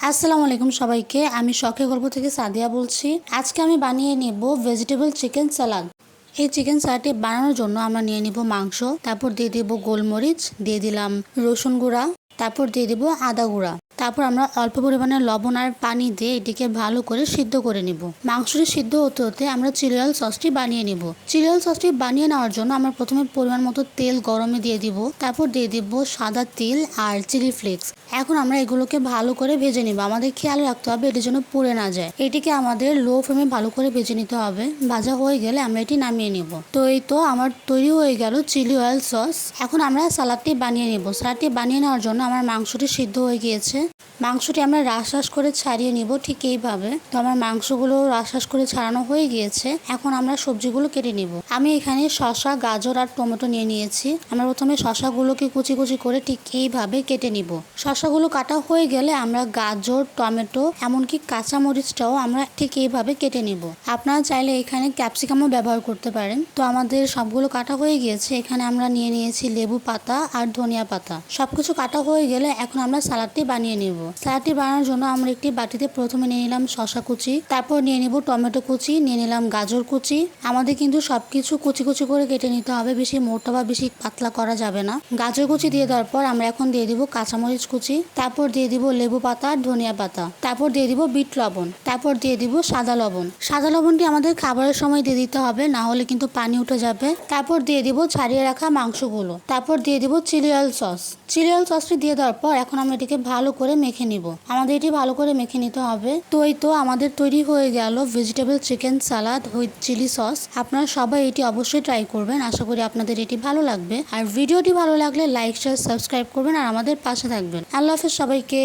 আসসালামু আলাইকুম সবাইকে। আমি শখের গল্প থেকে সাদিয়া বলছি। আজকে আমি বানিয়ে নেব ভেজিটেবল চিকেন সালাদ। এই চিকেন সালাডটি বানানোর জন্য আমরা নিয়ে নিব মাংস, তারপর দিয়ে দেব গোলমরিচ, দিয়ে দিলাম রসুন গুঁড়া, তারপর দিয়ে দেব আদা গুঁড়া। তারপর আমরা অল্প পরিমাণে লবণ আর পানি দিয়ে এটিকে ভালো করে সিদ্ধ করে নিব। মাংসটি সিদ্ধ হতে হতে আমরা চিলি অয়েল সসটি বানিয়ে নিব। চিলি অয়েল সসটি বানিয়ে নেওয়ার জন্য আমরা প্রথমে পরিমাণ মতো তেল গরমে দিয়ে দিব, তারপর দিয়ে দিব সাদা তিল আর চিলি ফ্লেক্স। এখন আমরা এগুলোকে ভালো করে ভেজে নিব। আমাদের খেয়াল রাখতে হবে এটি যেন পুড়ে না যায়। এটিকে আমাদের লো ফ্লেমে ভালো করে ভেজে নিতে হবে। ভাজা হয়ে গেলে আমরা এটি নামিয়ে নিব। তো এই তো আমার তৈরি হয়ে গেল চিলি অয়েল সস। এখন আমরা সালাদটি বানিয়ে নিব। সালাদটি বানিয়ে নেওয়ার জন্য আমার মাংসটি সিদ্ধ হয়ে গিয়েছে। মাংসটি আমরা রাস করে ছাড়িয়ে নিব ঠিক এইভাবে। তো আমার মাংসগুলো রাস করে ছাড়ানো হয়ে গিয়েছে। এখন আমরা সবজিগুলো কেটে নিব। আমি এখানে শসা, গাজর আর টমেটো নিয়ে নিয়েছি। আমরা প্রথমে শসাগুলোকে কুচি কুচি করে ঠিক এইভাবে কেটে নিব। শসাগুলো কাটা হয়ে গেলে আমরা গাজর, টমেটো এমনকি কাঁচামরিচটাও আমরা ঠিক এইভাবে কেটে নিব। আপনারা চাইলে এখানে ক্যাপসিকামও ব্যবহার করতে পারেন। তো আমাদের সবগুলো কাটা হয়ে গিয়েছে। এখানে আমরা নিয়ে নিয়েছি লেবু পাতা আর ধনিয়া পাতা। সবকিছু কাটা হয়ে গেলে এখন আমরা সালাদটি বানিয়ে নিব। সালাদটি বানানোর জন্য আমরা একটি বাটিতে প্রথমে নিয়ে নিলাম শসা কুচি, তারপর নিয়ে নিব টমেটো কুচি, নিয়ে নিলাম গাজর কুচি। আমাদের কিন্তু সবকিছু কুচি কুচি করে কেটে নিতে হবে, বেশি মোটা বা বেশি পাতলা করা যাবে না। গাজর কুচি দিয়ে দেওয়ার পর আমরা এখন দিয়ে দিব কাঁচামরিচ কুচি, তারপর দিয়ে দিব লেবু পাতা আর ধনিয়া পাতা, তারপর দিয়ে দিব বিট লবণ, তারপর দিয়ে দিব সাদা লবণ। সাদা লবণটি আমাদের খাবারের সময় দিয়ে দিতে হবে, না হলে কিন্তু পানি উঠে যাবে। তারপর দিয়ে দিব ছাড়িয়ে রাখা মাংসগুলো, তারপর দিয়ে দিব chilli oil sauce. Chilli oil সসটি দিয়ে দেওয়ার পর এখন আমরা এটিকে ভালো করে মেখে নিব। আমাদের এটি ভালো করে মেখে নিতে হবে। তো এই তো আমাদের তৈরি হয়ে গেল vegetable chicken salad with chilli sauce. আপনারা সবাই এটি অবশ্যই ট্রাই করবেন। আশা করি আপনাদের এটি ভালো লাগবে। আর ভিডিওটি ভালো লাগলে লাইক, শেয়ার, সাবস্ক্রাইব করবেন আর আমাদের পাশে থাকবেন। আল্লাহ হাফেজ সবাইকে।